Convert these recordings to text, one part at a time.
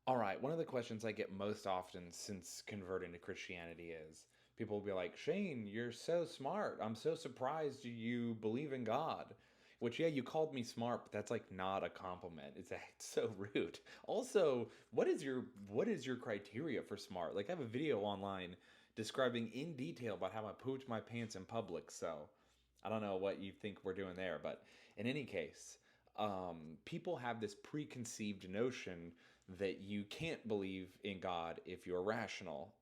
All right, one of the questions I get most often since converting to Christianity is people will be like, Shane, you're so smart. I'm so surprised you believe in God. Which, yeah, you called me smart, but that's like not a compliment. It's so rude. Also, what is your criteria for smart? Like, I have a video online describing in detail about how I pooped my pants in public. So, I don't know what you think we're doing there, but in any case, people have this preconceived notion that you can't believe in God if you're rational,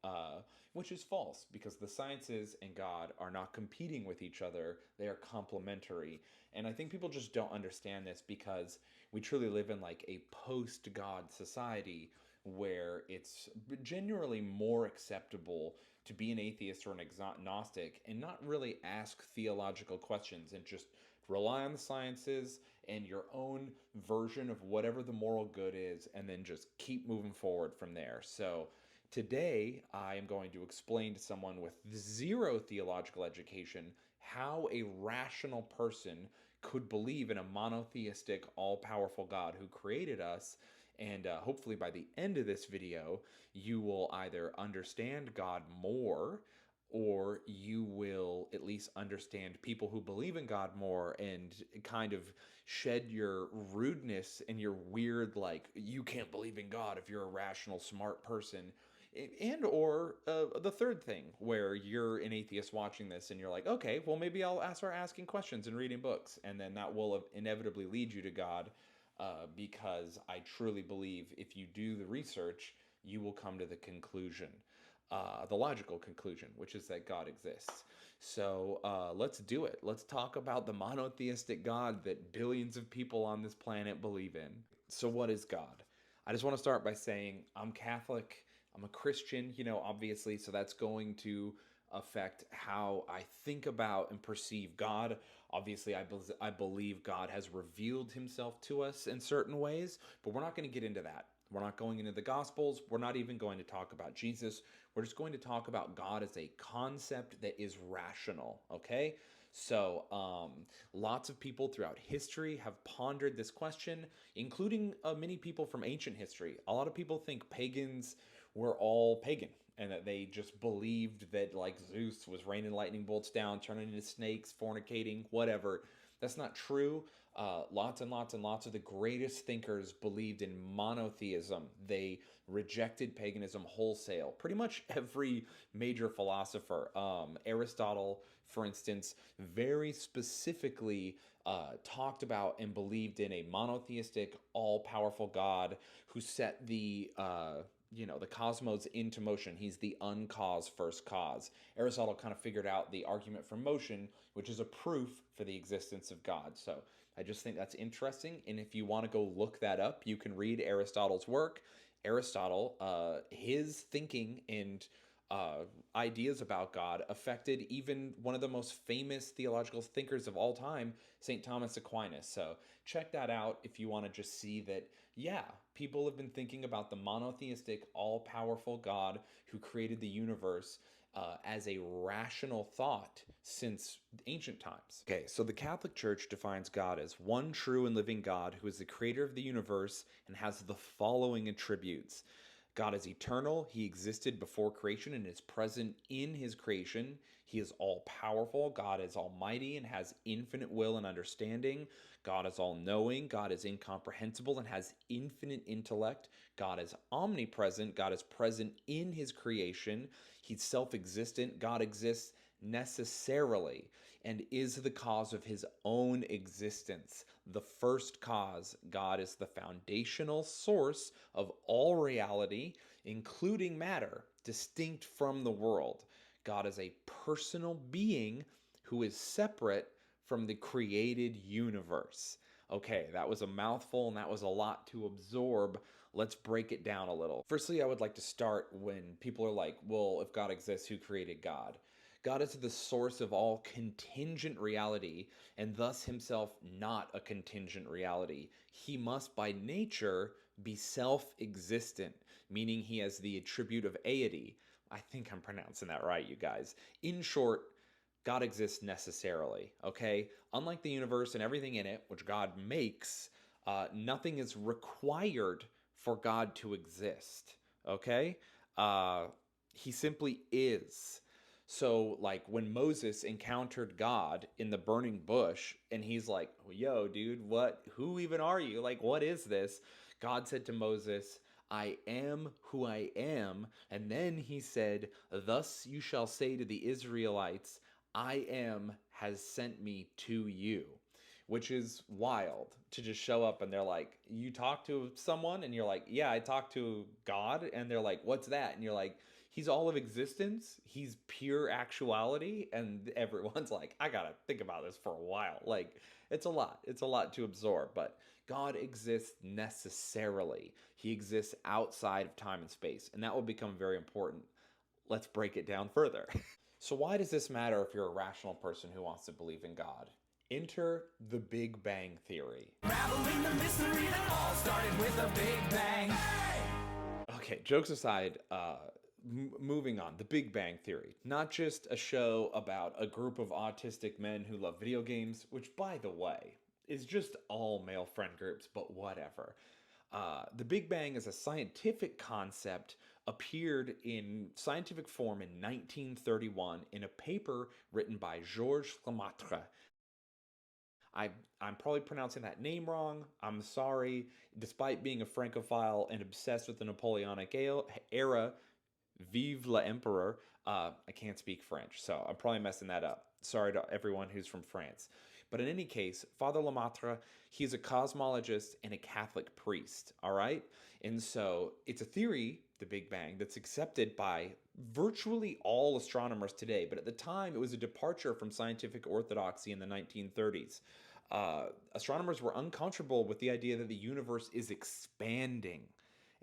which is false because the sciences and God are not competing with each other, they are complementary. And I think people just don't understand this because we truly live in like a post God society where it's generally more acceptable to be an atheist or an agnostic and not really ask theological questions and just rely on the sciences and your own version of whatever the moral good is, and then just keep moving forward from there. So, today I am going to explain to someone with zero theological education how a rational person could believe in a monotheistic, all powerful God who created us. And hopefully, by the end of this video, you will either understand God more or you will at least understand people who believe in God more and kind of shed your rudeness and your weird, like, you can't believe in God if you're a rational, smart person. And or the third thing where you're an atheist watching this and you're like, okay, well, maybe I'll start asking questions and reading books, and then that will inevitably lead you to God, because I truly believe if you do the research, you will come to the conclusion, the logical conclusion, which is that God exists. So let's do it. Let's talk about the monotheistic God that billions of people on this planet believe in. So, what is God? I just want to start by saying I'm Catholic, I'm a Christian, obviously, so that's going to affect how I think about and perceive God. Obviously, I believe God has revealed himself to us in certain ways, but we're not going to get into that. We're not going into the Gospels. We're not even going to talk about Jesus. We're just going to talk about God as a concept that is rational, okay? So, lots of people throughout history have pondered this question, including many people from ancient history. A lot of people think pagans were all pagan and that they just believed that, like, Zeus was raining lightning bolts down, turning into snakes, fornicating, whatever. That's not true. Lots and lots and lots of the greatest thinkers believed in monotheism. They rejected paganism wholesale. Pretty much every major philosopher, Aristotle, for instance, very specifically talked about and believed in a monotheistic, all powerful God who set the cosmos into motion. He's the uncaused first cause. Aristotle kind of figured out the argument for motion, which is a proof for the existence of God. So I just think that's interesting. And if you want to go look that up, you can read Aristotle's work. Aristotle, his thinking and ideas about God affected even one of the most famous theological thinkers of all time, St. Thomas Aquinas. So check that out if you want to just see that, yeah, people have been thinking about the monotheistic, all powerful God who created the universe as a rational thought since ancient times. Okay, so the Catholic Church defines God as one true and living God who is the creator of the universe and has the following attributes. God is eternal. He existed before creation and is present in his creation. He is all powerful. God is almighty and has infinite will and understanding. God is all knowing. God is incomprehensible and has infinite intellect. God is omnipresent. God is present in his creation. He's self existent. God exists necessarily and is the cause of his own existence. The first cause. God is the foundational source of all reality, including matter, distinct from the world. God is a personal being who is separate from the created universe. Okay, that was a mouthful and that was a lot to absorb. Let's break it down a little. Firstly, I would like to start when people are like, well, if God exists, who created God? God is the source of all contingent reality, and thus himself not a contingent reality. He must by nature be self existent, meaning he has the attribute of aity. I think I'm pronouncing that right, you guys. In short, God exists necessarily, okay? Unlike the universe and everything in it, which God makes, nothing is required for God to exist. Okay? Uh, he simply is. So, like, when Moses encountered God in the burning bush, and he's like, yo, dude, what? Who even are you? Like, what is this? God said to Moses, I am who I am. And then he said, thus you shall say to the Israelites, I am has sent me to you, which is wild to just show up and they're like, you talk to someone and you're like, yeah, I talk to God. And they're like, what's that? And you're like, he's all of existence. He's pure actuality. And everyone's like, I got to think about this for a while. Like, it's a lot. It's a lot to absorb. But God exists necessarily. He exists outside of time and space. And that will become very important. Let's break it down further. So, why does this matter if you're a rational person who wants to believe in God? Enter the Big Bang Theory. Raveling the mystery that all started with a Big Bang. Hey! Okay, jokes aside, moving on. The Big Bang Theory. Not just a show about a group of autistic men who love video games, which, by the way, is just all male friend groups, but whatever. The Big Bang is a scientific concept, appeared in scientific form in 1931 in a paper written by Georges Lemaitre. I, I'm probably pronouncing that name wrong. I'm sorry. Despite being a Francophile and obsessed with the Napoleonic era, Vive l'Empereur. I can't speak French, so I'm probably messing that up. Sorry to everyone who's from France. But in any case, Father Lemaitre, he's a cosmologist and a Catholic priest, all right? And so it's a theory, the Big Bang, that's accepted by virtually all astronomers today. But at the time, it was a departure from scientific orthodoxy in the 1930s. Astronomers were uncomfortable with the idea that the universe is expanding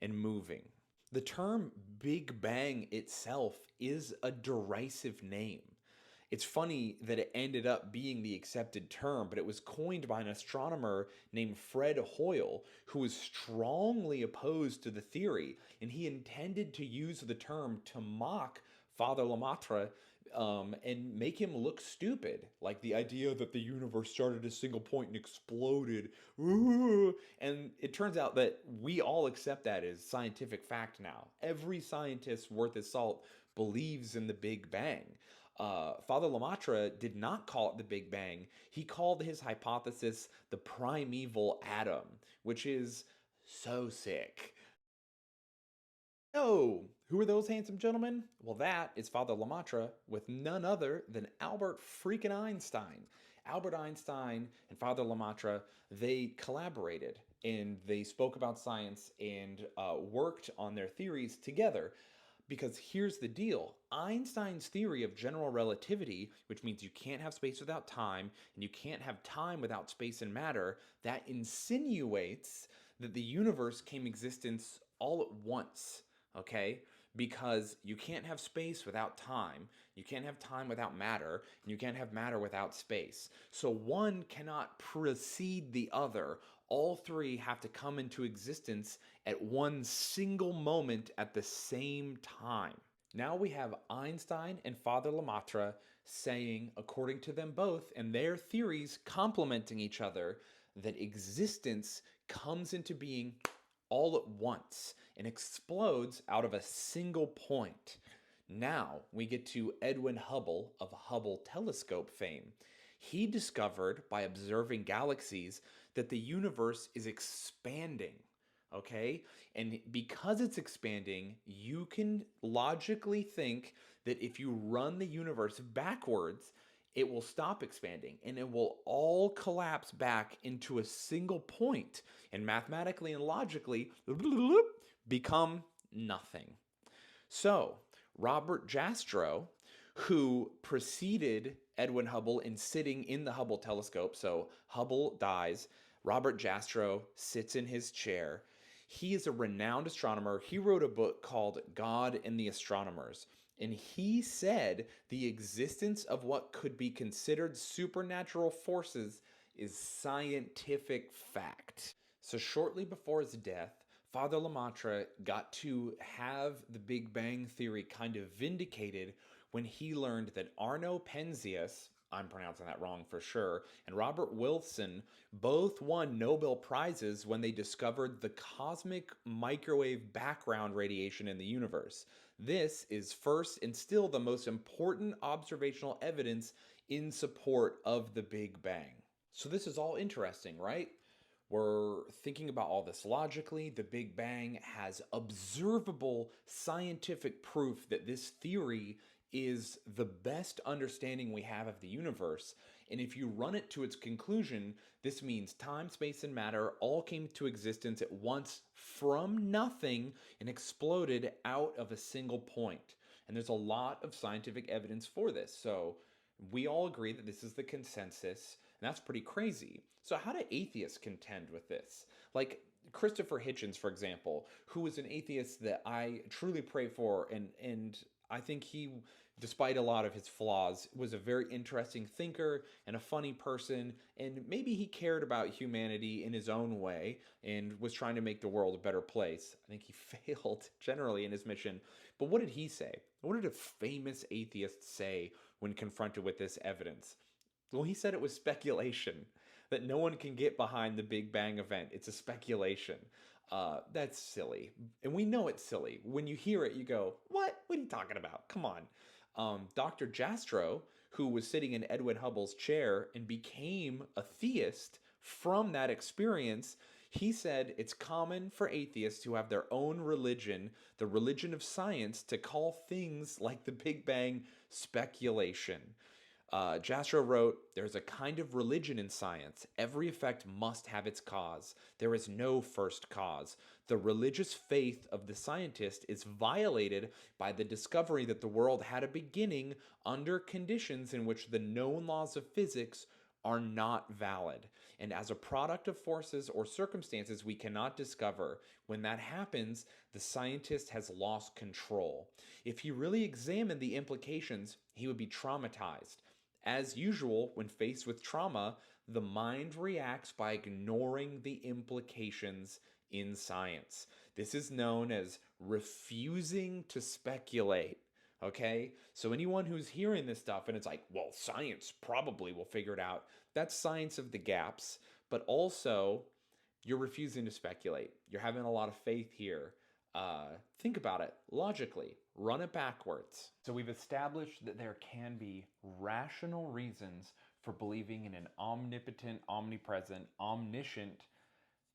and moving. The term Big Bang itself is a derisive name. It's funny that it ended up being the accepted term, but it was coined by an astronomer named Fred Hoyle, who was strongly opposed to the theory, and he intended to use the term to mock Father Lemaitre and make him look stupid. Like the idea that the universe started at a single point and exploded. Ooh. And it turns out that we all accept that as scientific fact now. Every scientist worth his salt believes in the Big Bang. Father Lemaitre did not call it the Big Bang. He called his hypothesis the primeval atom, which is so sick. Oh, who are those handsome gentlemen? Well, that is Father Lemaitre with none other than Albert freaking Einstein. Albert Einstein and Father Lemaitre, they collaborated and they spoke about science and worked on their theories together. Because here's the deal, Einstein's theory of general relativity, which means you can't have space without time, and you can't have time without space and matter, that insinuates that the universe came existence all at once, okay? Because you can't have space without time, you can't have time without matter, and you can't have matter without space. So one cannot precede the other. All three have to come into existence at one single moment at the same time. Now we have Einstein and Father Lemaitre saying, according to them both, and their theories complementing each other, that existence comes into being all at once and explodes out of a single point. Now we get to Edwin Hubble of Hubble telescope fame. He discovered by observing galaxies that the universe is expanding. Okay? And because it's expanding, you can logically think that if you run the universe backwards, it will stop expanding and it will all collapse back into a single point and mathematically and logically become nothing. So, Robert Jastrow, who preceded Edwin Hubble in sitting in the Hubble telescope, so Hubble dies, Robert Jastrow sits in his chair. He is a renowned astronomer. He wrote a book called God and the Astronomers. And he said the existence of what could be considered supernatural forces is scientific fact. So, shortly before his death, Father Lemaitre got to have the Big Bang Theory kind of vindicated when he learned that Arno Penzias, I'm pronouncing that wrong for sure, and Robert Wilson both won Nobel Prizes when they discovered the cosmic microwave background radiation in the universe. This is first and still the most important observational evidence in support of the Big Bang. So, this is all interesting, right? We're thinking about all this logically. The Big Bang has observable scientific proof that this theory is the best understanding we have of the universe. And if you run it to its conclusion, this means time, space, and matter all came to existence at once from nothing and exploded out of a single point. And there's a lot of scientific evidence for this. So we all agree that this is the consensus, and that's pretty crazy. So, how do atheists contend with this? Like Christopher Hitchens, for example, who is an atheist that I truly pray for, and I think he, despite a lot of his flaws, was a very interesting thinker and a funny person, and maybe he cared about humanity in his own way and was trying to make the world a better place. I think he failed generally in his mission. But what did he say? What did a famous atheist say when confronted with this evidence? Well, he said it was speculation, that no one can get behind the Big Bang event. It's a speculation. That's silly. And we know it's silly. When you hear it, you go, what? What are you talking about? Come on. Dr. Jastrow, who was sitting in Edwin Hubble's chair and became a theist from that experience, he said it's common for atheists who have their own religion, the religion of science, to call things like the Big Bang speculation. Jastrow wrote, "There's a kind of religion in science. Every effect must have its cause. There is no first cause. The religious faith of the scientist is violated by the discovery that the world had a beginning under conditions in which the known laws of physics are not valid, and as a product of forces or circumstances we cannot discover. When that happens, the scientist has lost control. If he really examined the implications, he would be traumatized. As usual, when faced with trauma, the mind reacts by ignoring the implications in science. This is known as refusing to speculate. Okay? So, anyone who's hearing this stuff and it's like, well, science probably will figure it out, that's science of the gaps. But also, you're refusing to speculate. You're having a lot of faith here. Think about it logically, run it backwards. So we've established that there can be rational reasons for believing in an omnipotent, omnipresent, omniscient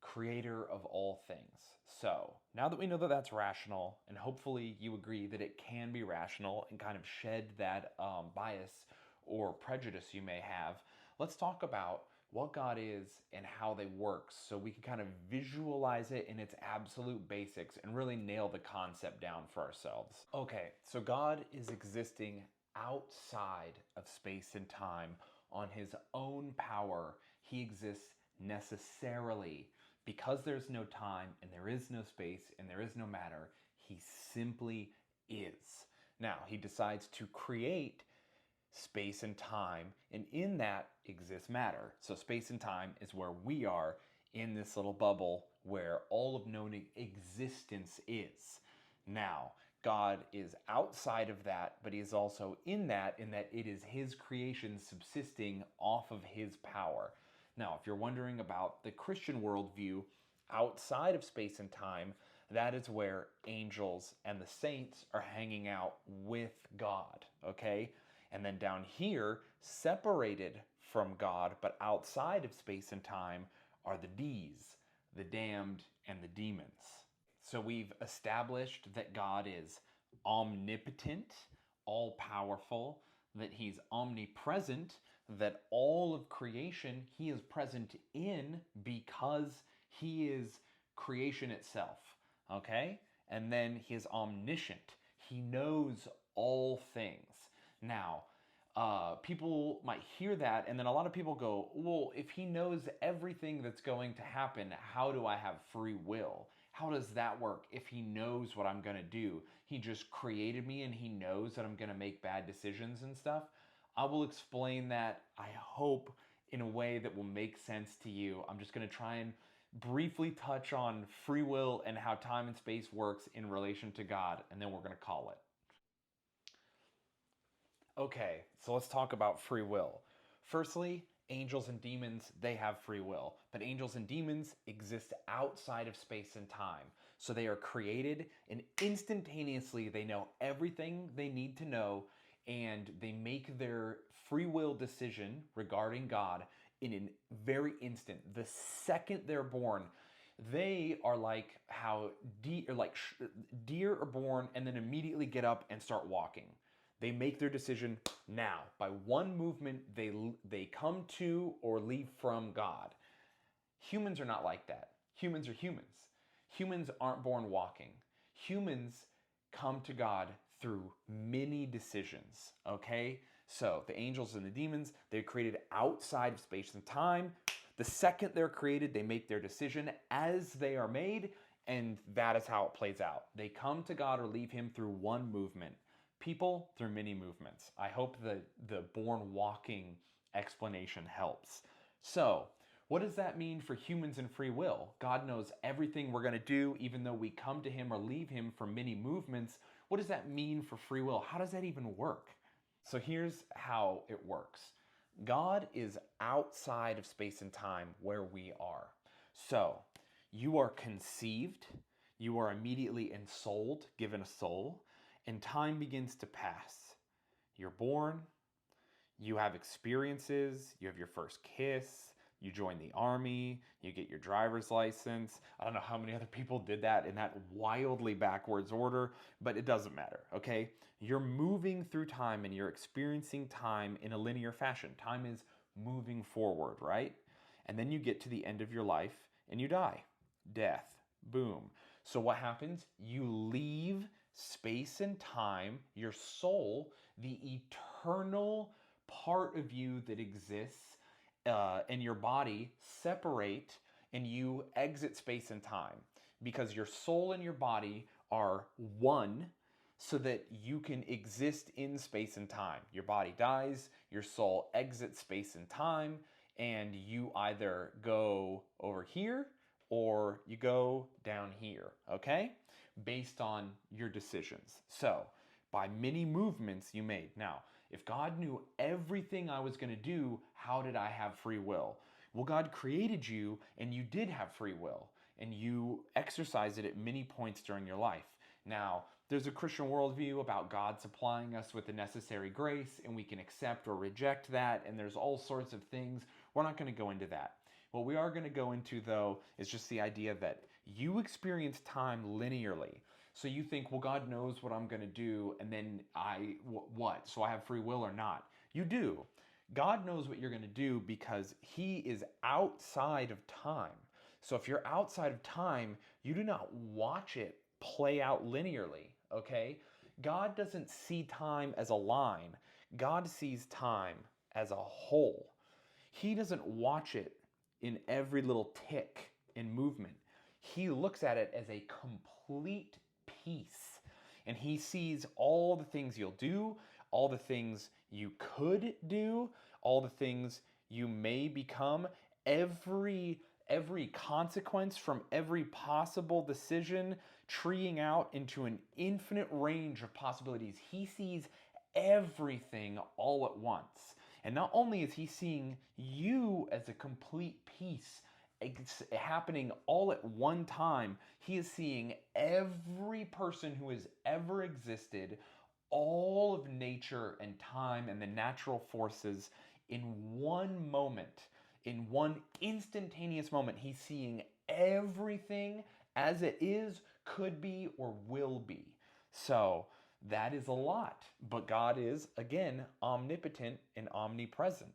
creator of all things. So now that we know that that's rational, and hopefully you agree that it can be rational and kind of shed that bias or prejudice you may have, let's talk about what God is and how they work so we can kind of visualize it in its absolute basics and really nail the concept down for ourselves. Okay, so God is existing outside of space and time on his own power. He exists necessarily. Because there's no time and there is no space and there is no matter, he simply is. Now, he decides to create space and time, and in that exists matter. So space and time is where we are in this little bubble where all of known existence is. Now, God is outside of that, but he is also in that it is his creation subsisting off of his power. Now, if you're wondering about the Christian worldview outside of space and time, that is where angels and the saints are hanging out with God, okay? And then down here, separated from God, but outside of space and time, are the D's, the damned, and the demons. So we've established that God is omnipotent, all-powerful, that he's omnipresent, that all of creation he is present in because he is creation itself, okay? And then he is omniscient. He knows all things. Now, people might hear that, and then a lot of people go, well, if he knows everything that's going to happen, how do I have free will? How does that work if he knows what I'm going to do? He just created me and he knows that I'm going to make bad decisions and stuff. I will explain that, I hope, in a way that will make sense to you. I'm just going to try and briefly touch on free will and how time and space works in relation to God, and then we're going to call it. Okay, so let's talk about free will. Firstly, angels and demons, they have free will, but angels and demons exist outside of space and time. So they are created and instantaneously they know everything they need to know and they make their free will decision regarding God in a very instant. The second they're born, they are like how deer are born and then immediately get up and start walking. They make their decision now. By one movement, they come to or leave from God. Humans are not like that. Humans are humans. Humans aren't born walking. Humans come to God through many decisions, okay? So the angels and the demons, they're created outside of space and time. The second they're created, they make their decision as they are made, and that is how it plays out. They come to God or leave him through one movement. People through many movements. I hope the born walking explanation helps. So, what does that mean for humans and free will? God knows everything we're going to do, even though we come to him or leave him for many movements. What does that mean for free will? How does that even work? So here's how it works. God is outside of space and time where we are. So you are conceived, you are immediately ensouled, given a soul, and time begins to pass. You're born, you have experiences, you have your first kiss, you join the army, you get your driver's license. I don't know how many other people did that in that wildly backwards order, but it doesn't matter, okay? You're moving through time and you're experiencing time in a linear fashion. Time is moving forward, right? And then you get to the end of your life and you die. Death. Boom. So what happens? You leave space and time, your soul, the eternal part of you that exists in your body separate and you exit space and time because your soul and your body are one so that you can exist in space and time. Your body dies, your soul exits space and time, and you either go over here or you go down here, okay? Based on your decisions. So, by many movements you made. Now, if God knew everything I was going to do, how did I have free will? Well, God created you and you did have free will and you exercise it at many points during your life. Now, there's a Christian worldview about God supplying us with the necessary grace and we can accept or reject that, and there's all sorts of things. We're not going to go into that. What we are going to go into, though, is just the idea that you experience time linearly. So you think, well, God knows what I'm going to do, and then what? So I have free will or not? You do. God knows what you're going to do because he is outside of time. So if you're outside of time, you do not watch it play out linearly, okay? God doesn't see time as a line. God sees time as a whole. He doesn't watch it in every little tick and movement. He looks at it as a complete piece. And he sees all the things you'll do, all the things you could do, all the things you may become, every consequence from every possible decision, treeing out into an infinite range of possibilities. He sees everything all at once. And not only is he seeing you as a complete piece happening all at one time, he is seeing every person who has ever existed, all of nature and time and the natural forces in one moment, in one instantaneous moment. He's seeing everything as it is, could be, or will be. So, that is a lot. But God is, again, omnipotent and omnipresent,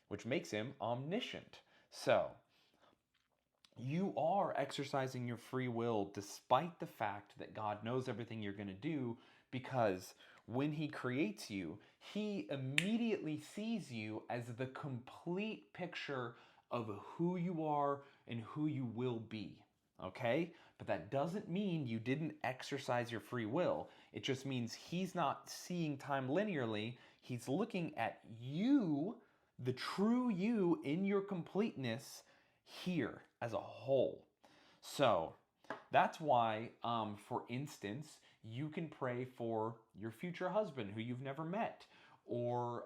which makes him omniscient. So, you are exercising your free will despite the fact that God knows everything you're going to do, because when he creates you, he immediately sees you as the complete picture of who you are and who you will be. Okay? But that doesn't mean you didn't exercise your free will. It just means he's not seeing time linearly. He's looking at you, the true you in your completeness, here as a whole. So that's why, for instance, you can pray for your future husband who you've never met, or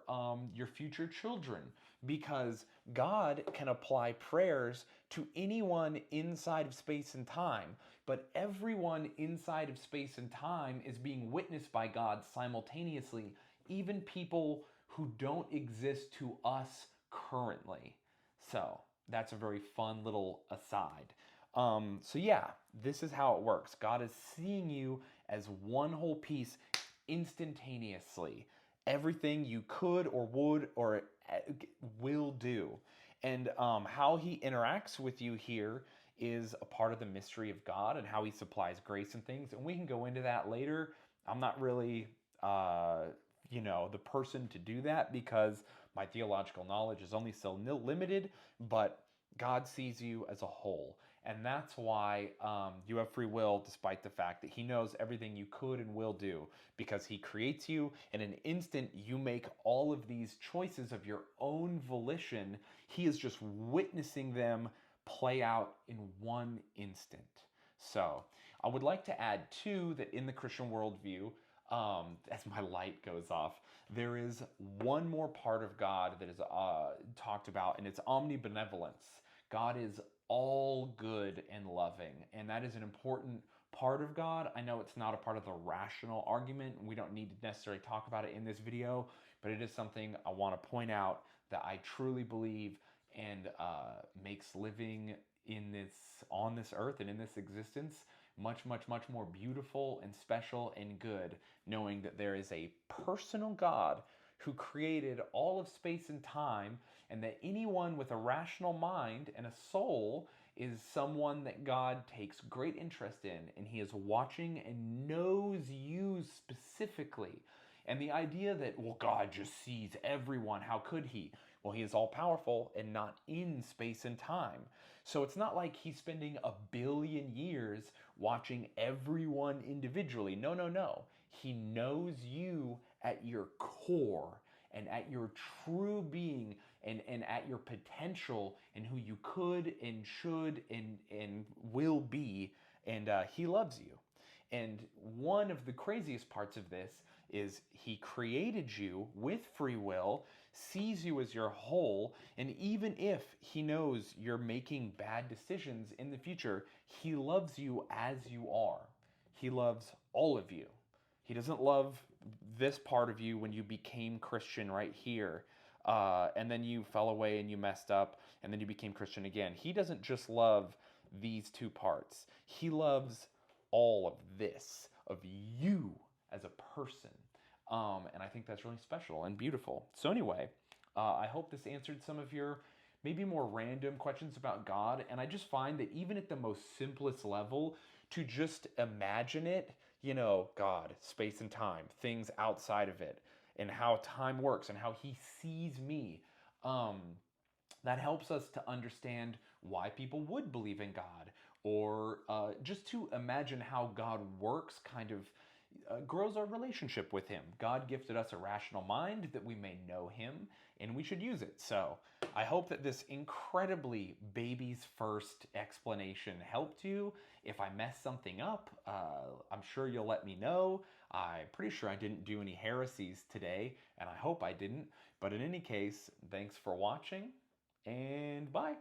your future children, because God can apply prayers to anyone inside of space and time, but everyone inside of space and time is being witnessed by God simultaneously, even people who don't exist to us currently. So that's a very fun little aside. So yeah, this is how it works. God is seeing you as one whole piece instantaneously. Everything you could or would or will do. And how he interacts with you here is a part of the mystery of God and how he supplies grace and things. And we can go into that later. I'm not really, the person to do that because my theological knowledge is only so limited, but God sees you as a whole. And that's why you have free will, despite the fact that he knows everything you could and will do, because he creates you in an instant. You make all of these choices of your own volition. He is just witnessing them play out in one instant. So I would like to add too that in the Christian worldview, as my light goes off, there is one more part of God that is talked about, and it's omnibenevolence. God is all good and loving, and that is an important part of God. I know it's not a part of the rational argument, and we don't need to necessarily talk about it in this video, but it is something I want to point out that I truly believe and makes living on this earth and in this existence much, much, much more beautiful and special and good, knowing that there is a personal God who created all of space and time, and that anyone with a rational mind and a soul is someone that God takes great interest in, and he is watching and knows you specifically. And the idea that, well, God just sees everyone, how could he? Well, he is all powerful and not in space and time. So it's not like he's spending a billion years watching everyone individually. No, no, no. He knows you at your core and at your true being, and at your potential and who you could and should and will be. And he loves you. And one of the craziest parts of this is he created you with free will, sees you as your whole, and even if he knows you're making bad decisions in the future, he loves you as you are. He loves all of you. He doesn't love this part of you when you became Christian right here, and then you fell away and you messed up, and then you became Christian again. He doesn't just love these two parts. He loves all of this, of you as a person. And I think that's really special and beautiful. So anyway, I hope this answered some of your maybe more random questions about God. And I just find that even at the most simplest level, to just imagine it, God, space and time, things outside of it, and how time works and how he sees me, that helps us to understand why people would believe in God, or just to imagine how God works kind of grows our relationship with him. God gifted us a rational mind that we may know him, and we should use it. So I hope that this incredibly baby's first explanation helped you. If I messed something up, I'm sure you'll let me know. I'm pretty sure I didn't do any heresies today, and I hope I didn't. But in any case, thanks for watching, and bye.